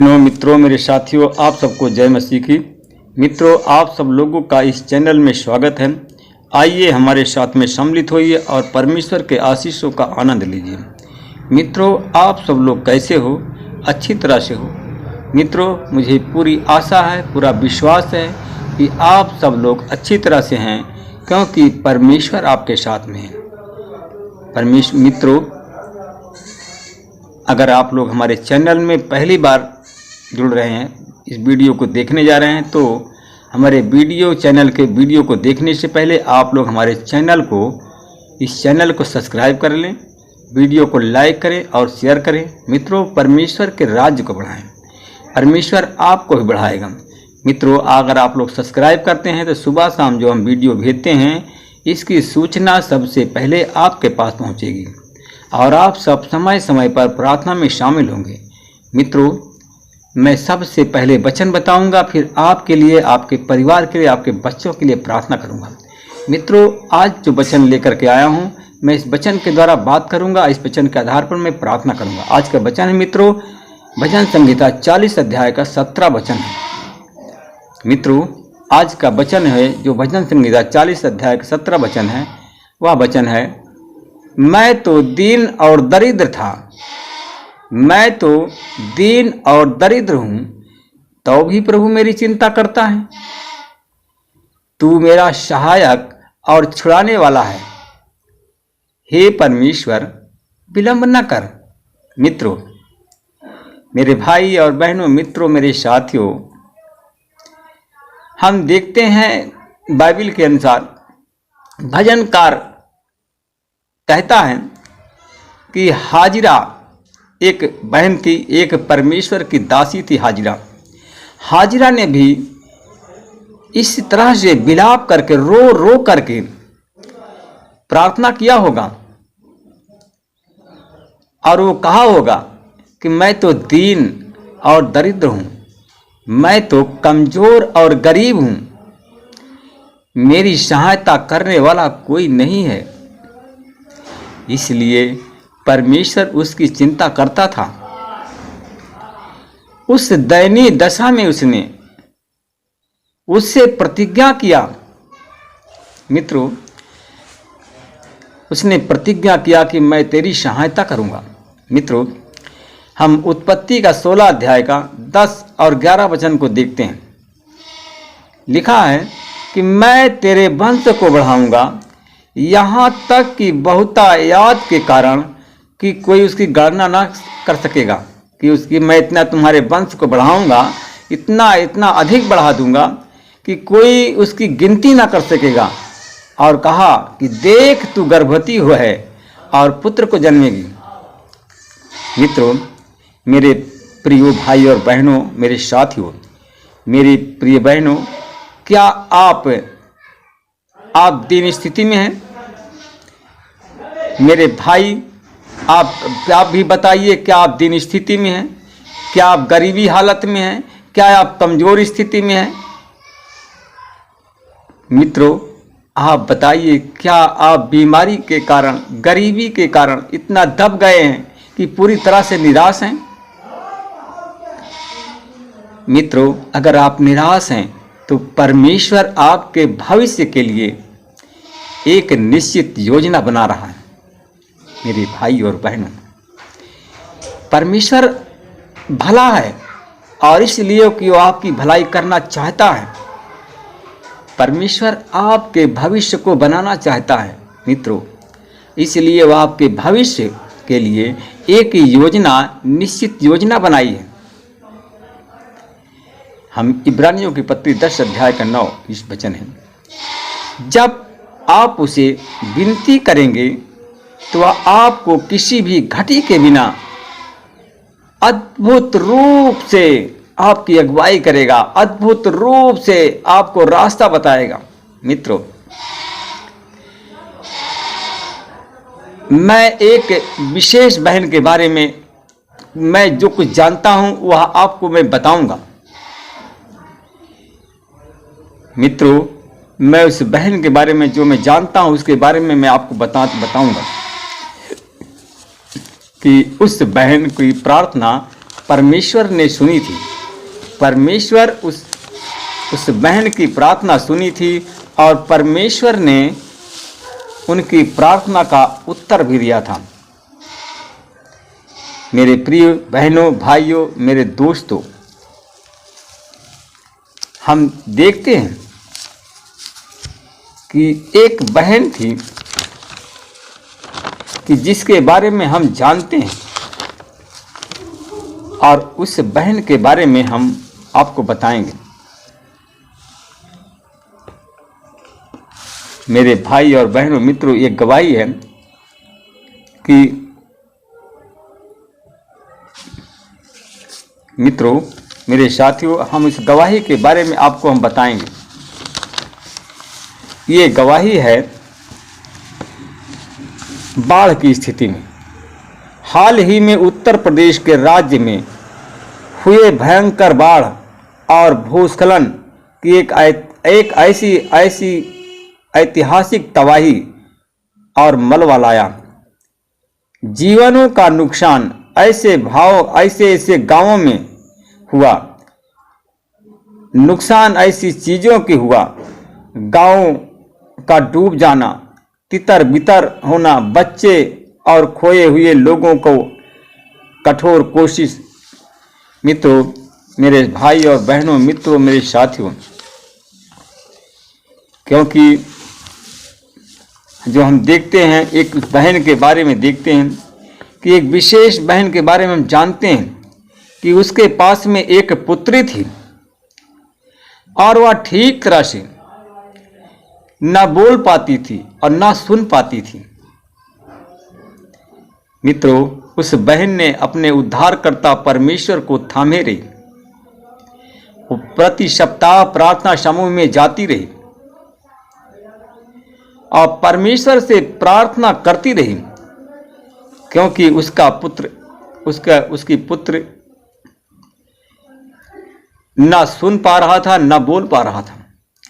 मित्रों, मेरे साथियों, आप सबको जय मसीह की। मित्रों, आप सब लोगों का इस चैनल में स्वागत है। आइए हमारे साथ में सम्मिलित होइए और परमेश्वर के आशीषों का आनंद लीजिए। मित्रों, आप सब लोग कैसे हो? अच्छी तरह से हो। मित्रों, मुझे पूरी आशा है, पूरा विश्वास है कि आप सब लोग अच्छी तरह से हैं, क्योंकि परमेश्वर आपके साथ में है। मित्रों, अगर आप लोग हमारे चैनल में पहली बार जुड़ रहे हैं, इस वीडियो को देखने जा रहे हैं, तो हमारे चैनल के वीडियो को देखने से पहले आप लोग हमारे इस चैनल को सब्सक्राइब कर लें, वीडियो को लाइक करें और शेयर करें। मित्रों, परमेश्वर के राज्य को बढ़ाएं, परमेश्वर आपको भी बढ़ाएगा। मित्रों, अगर आप लोग सब्सक्राइब करते हैं तो सुबह शाम जो हम वीडियो भेजते हैं, इसकी सूचना सबसे पहले आपके पास पहुंचेगी और आप सब समय समय पर प्रार्थना में शामिल होंगे। मित्रों, मैं सबसे पहले वचन बताऊंगा, फिर आपके लिए, आपके परिवार के लिए, आपके बच्चों के लिए प्रार्थना करूंगा। मित्रों, आज जो वचन लेकर के आया हूं, मैं इस वचन के द्वारा बात करूंगा, इस वचन के आधार पर मैं प्रार्थना करूंगा। आज का वचन है मित्रों, भजन संहिता 40 अध्याय का 17 वचन है। मित्रों, आज का वचन है जो भजन संहिता 40 अध्याय का 17 वचन है, वह वचन है, मैं तो दीन और दरिद्र था, मैं तो दीन और दरिद्र हूं, तो भी प्रभु मेरी चिंता करता है। तू मेरा सहायक और छुड़ाने वाला है, हे परमेश्वर विलंब न कर। मित्रों, मेरे भाई और बहनों, मित्रों, मेरे साथियों, हम देखते हैं बाइबल के अनुसार भजनकार कहता है कि हाजिरा एक बहन थी, एक परमेश्वर की दासी थी हाजिरा। हाजिरा ने भी इस तरह से विलाप करके, रो रो करके प्रार्थना किया होगा और वो कहा होगा कि मैं तो दीन और दरिद्र हूं, मैं तो कमजोर और गरीब हूं, मेरी सहायता करने वाला कोई नहीं है। इसलिए परमेश्वर उसकी चिंता करता था। उस दयनीय दशा में उससे प्रतिज्ञा किया। मित्रों, उसने प्रतिज्ञा किया कि मैं तेरी सहायता करूंगा। मित्रों, हम उत्पत्ति का 16 अध्याय का 10 और 11 वचन को देखते हैं। लिखा है कि मैं तेरे वंश को बढ़ाऊंगा, यहाँ तक कि बहुतायात के कारण कि कोई उसकी गणना ना कर सकेगा, कि मैं इतना तुम्हारे वंश को बढ़ाऊंगा, इतना इतना अधिक बढ़ा दूंगा कि कोई उसकी गिनती ना कर सकेगा। और कहा कि देख, तू गर्भवती हुआ है और पुत्र को जन्मेगी। मित्रों, मेरे प्रिय भाई और बहनों, मेरे साथियों, मेरी प्रिय बहनों, क्या आप दीन स्थिति में हैं? मेरे भाई, आप भी बताइए, क्या आप दीन स्थिति में हैं? क्या आप गरीबी हालत में हैं? क्या आप कमजोर स्थिति में हैं? मित्रों, आप बताइए, क्या आप बीमारी के कारण, गरीबी के कारण इतना दब गए हैं कि पूरी तरह से निराश हैं? मित्रों, अगर आप निराश हैं तो परमेश्वर आपके भविष्य के लिए एक निश्चित योजना बना रहा है। मेरे भाई और बहनों, परमेश्वर भला है और इसलिए कि वो आपकी भलाई करना चाहता है। परमेश्वर आपके भविष्य को बनाना चाहता है। मित्रों, इसलिए वो आपके भविष्य के लिए एक योजना, निश्चित योजना बनाई है। हम इब्रानियों की पत्री 10 अध्याय का 9 इस वचन है, जब आप उसे विनती करेंगे तो वह आपको किसी भी घटी के बिना अद्भुत रूप से आपकी अगुवाई करेगा, अद्भुत रूप से आपको रास्ता बताएगा। मित्रों, मैं एक विशेष बहन के बारे में, मैं जो कुछ जानता हूं वह आपको मैं बताऊंगा। मित्रों, मैं उस बहन के बारे में जो मैं जानता हूं उसके बारे में मैं आपको बताऊंगा कि उस बहन की प्रार्थना परमेश्वर ने सुनी थी। परमेश्वर उस बहन की प्रार्थना सुनी थी और परमेश्वर ने उनकी प्रार्थना का उत्तर भी दिया था। मेरे प्रिय बहनों, भाइयों, मेरे दोस्तों, हम देखते हैं कि एक बहन थी कि जिसके बारे में हम जानते हैं, और उस बहन के बारे में हम आपको बताएंगे। मेरे भाई और बहनों, मित्रों, ये गवाही है कि मित्रों, मेरे साथियों, हम इस गवाही के बारे में आपको हम बताएंगे। ये गवाही है बाढ़ की स्थिति में। हाल ही में उत्तर प्रदेश के राज्य में हुए भयंकर बाढ़ और भूस्खलन की एक ऐसी ऐतिहासिक तबाही और मलबा लाया। जीवनों का नुकसान ऐसे गांवों में हुआ, नुकसान ऐसी चीजों की हुआ, गांव का डूब जाना, तितर बितर होना, बच्चे और खोए हुए लोगों को कठोर कोशिश। मित्रों, मेरे भाई और बहनों, मित्रों, मेरे साथियों, क्योंकि जो हम देखते हैं, एक बहन के बारे में देखते हैं कि एक विशेष बहन के बारे में हम जानते हैं कि उसके पास में एक पुत्री थी और वह ठीक तरह से न बोल पाती थी और न सुन पाती थी। मित्रों, उस बहन ने अपने उद्धारकर्ता परमेश्वर को थामे रही। वो प्रति सप्ताह प्रार्थना समूह में जाती रही और परमेश्वर से प्रार्थना करती रही, क्योंकि उसकी पुत्र ना सुन पा रहा था, ना बोल पा रहा था।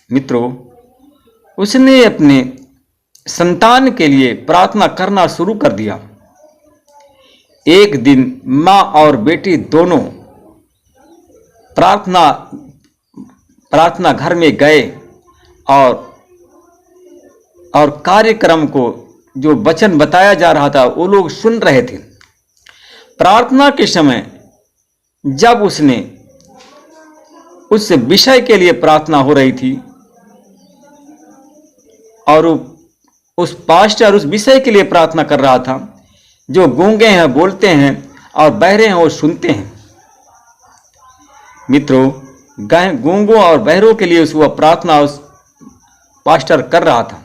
मित्रों, उसने अपने संतान के लिए प्रार्थना करना शुरू कर दिया। एक दिन माँ और बेटी दोनों प्रार्थना घर में गए और कार्यक्रम को, जो वचन बताया जा रहा था, वो लोग सुन रहे थे। प्रार्थना के समय जब उसने उस विषय के लिए प्रार्थना हो रही थी और उस पास्टर उस विषय के लिए प्रार्थना कर रहा था, जो गूंगे हैं बोलते हैं और बहरे हैं वो सुनते हैं। मित्रों, गूंगों और बहरों के लिए वह प्रार्थना उस पास्टर कर रहा था।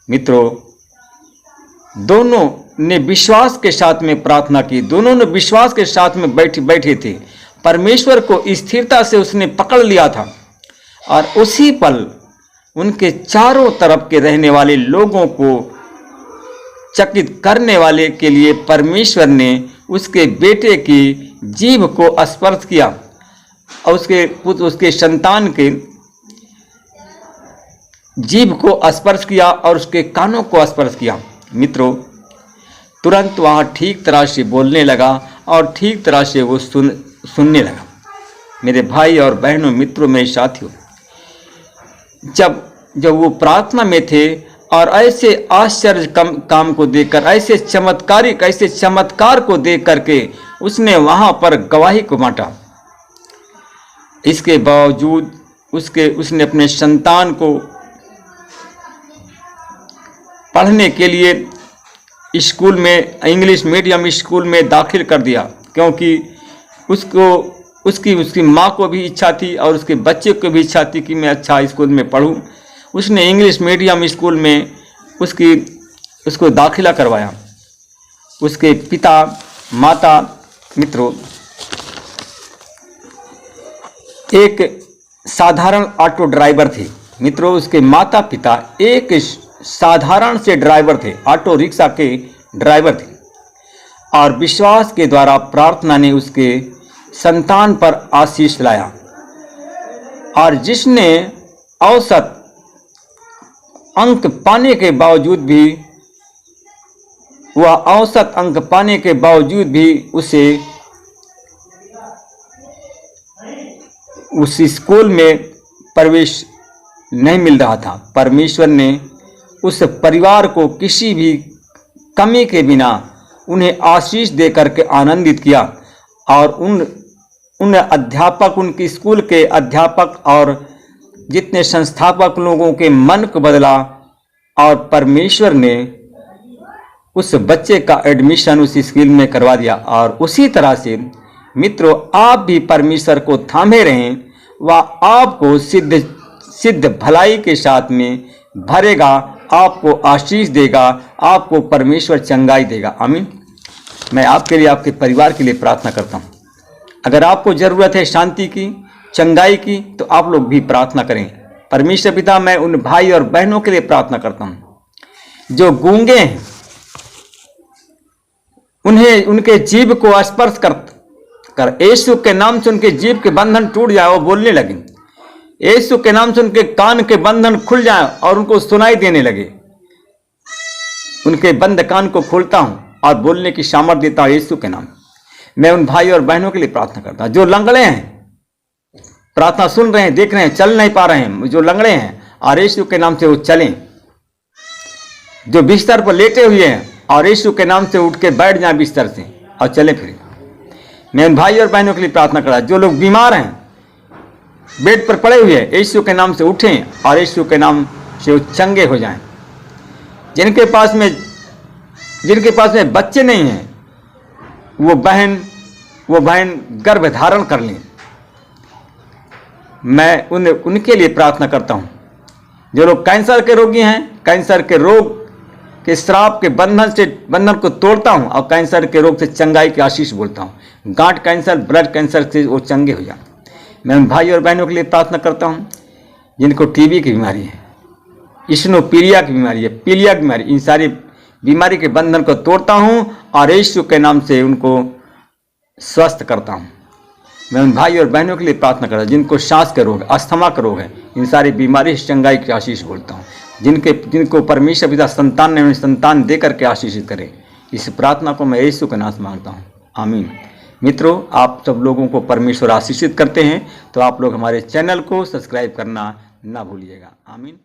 मित्रों, दोनों ने विश्वास के साथ में प्रार्थना की, दोनों ने विश्वास के साथ में बैठे थे। परमेश्वर को स्थिरता से उसने पकड़ लिया था और उसी पल उनके चारों तरफ के रहने वाले लोगों को चकित करने वाले के लिए परमेश्वर ने उसके बेटे की जीभ को स्पर्श किया और उसके संतान के जीभ को स्पर्श किया और उसके कानों को स्पर्श किया। मित्रों, तुरंत वहाँ ठीक तरह से बोलने लगा और ठीक तरह से वो सुनने लगा। मेरे भाई और बहनों, मित्रों, मेरे साथियों, जब वो प्रार्थना में थे और ऐसे आश्चर्य काम को देखकर, ऐसे चमत्कार को देख करके उसने वहाँ पर गवाही को बांटा। इसके बावजूद उसने अपने संतान को पढ़ने के लिए स्कूल में, इंग्लिश मीडियम स्कूल में दाखिल कर दिया, क्योंकि उसकी माँ को भी इच्छा थी और उसके बच्चे को भी इच्छा थी कि मैं अच्छा स्कूल में पढूं। उसने इंग्लिश मीडियम स्कूल में उसको दाखिला करवाया। उसके पिता माता, मित्रों, एक साधारण ऑटो ड्राइवर थे। मित्रों, उसके माता पिता एक साधारण से ड्राइवर थे, ऑटो रिक्शा के ड्राइवर थे, और विश्वास के द्वारा प्रार्थना ने उसके संतान पर आशीष लाया, और जिसने औसत अंक पाने के बावजूद भी उसे उस स्कूल में प्रवेश नहीं मिल रहा था, परमेश्वर ने उस परिवार को किसी भी कमी के बिना उन्हें आशीष दे करके आनंदित किया और उन अध्यापक, उनकी स्कूल के अध्यापक और जितने संस्थापक लोगों के मन को बदला और परमेश्वर ने उस बच्चे का एडमिशन उस स्कूल में करवा दिया। और उसी तरह से मित्रों, आप भी परमेश्वर को थामे रहें, वह आपको सिद्ध भलाई के साथ में भरेगा, आपको आशीष देगा, आपको परमेश्वर चंगाई देगा। आमीन। मैं आपके लिए, आपके परिवार के लिए प्रार्थना करता हूँ। अगर आपको ज़रूरत है शांति की, चंगाई की, तो आप लोग भी प्रार्थना करें। परमेश्वर पिता, मैं उन भाई और बहनों के लिए प्रार्थना करता हूँ जो गूंगे हैं, उन्हें उनके जीभ को स्पर्श कर यीशु के नाम से उनके जीभ के बंधन टूट जाए और बोलने लगे। यीशु के नाम से उनके कान के बंधन खुल जाए और उनको सुनाई देने लगे। उनके बंद कान को खोलता हूं और बोलने की सामर्थ देता हूं यीशु के नाम। मैं उन भाई और बहनों के लिए प्रार्थना करता हूं जो लंगड़े हैं, प्रार्थना सुन रहे हैं, देख रहे हैं, चल नहीं पा रहे हैं, जो लंगड़े हैं, और यीशु के नाम से वो चलें। जो बिस्तर पर लेटे हुए हैं और यीशु के नाम से उठ के बैठ जाएं बिस्तर से और चले फिरे। मैं उन भाई और बहनों के लिए प्रार्थना कर रहा हूं जो लोग बीमार हैं, बेड पर पड़े हुए हैं, यीशु के नाम से उठें और यीशु के नाम से वो चंगे हो जाएं। जिनके पास में बच्चे नहीं हैं, वो बहन गर्भ धारण कर लें। मैं उनके लिए प्रार्थना करता हूं जो लोग कैंसर के रोगी हैं, कैंसर के रोग के श्राप के बंधन को तोड़ता हूं और कैंसर के रोग से चंगाई की आशीष बोलता हूं। गांठ कैंसर, ब्लड कैंसर से वो चंगे हो जाए। मैं उन भाई और बहनों के लिए प्रार्थना करता हूं जिनको टीबी की बीमारी है, इस्नोफीलिया की बीमारी है, पीलिया की बीमारी, इन सारी बीमारी के बंधन को तोड़ता हूं और यीशु के नाम से उनको स्वस्थ करता हूं। मैं उन भाई और बहनों के लिए प्रार्थना करता हूं जिनको सांस के रोग, अस्थमा का रोग है, इन सारी बीमारी से चंगाई की आशीष बोलता हूं। जिनको परमेश्वर पिता संतान ने संतान दे करके आशीषित करे। इस प्रार्थना को मैं यीशु के नाम से मांगता हूं। आमीन। मित्रों, आप सब लोगों को परमेश्वर आशीषित करते हैं, तो आप लोग हमारे चैनल को सब्सक्राइब करना ना भूलिएगा। आमीन।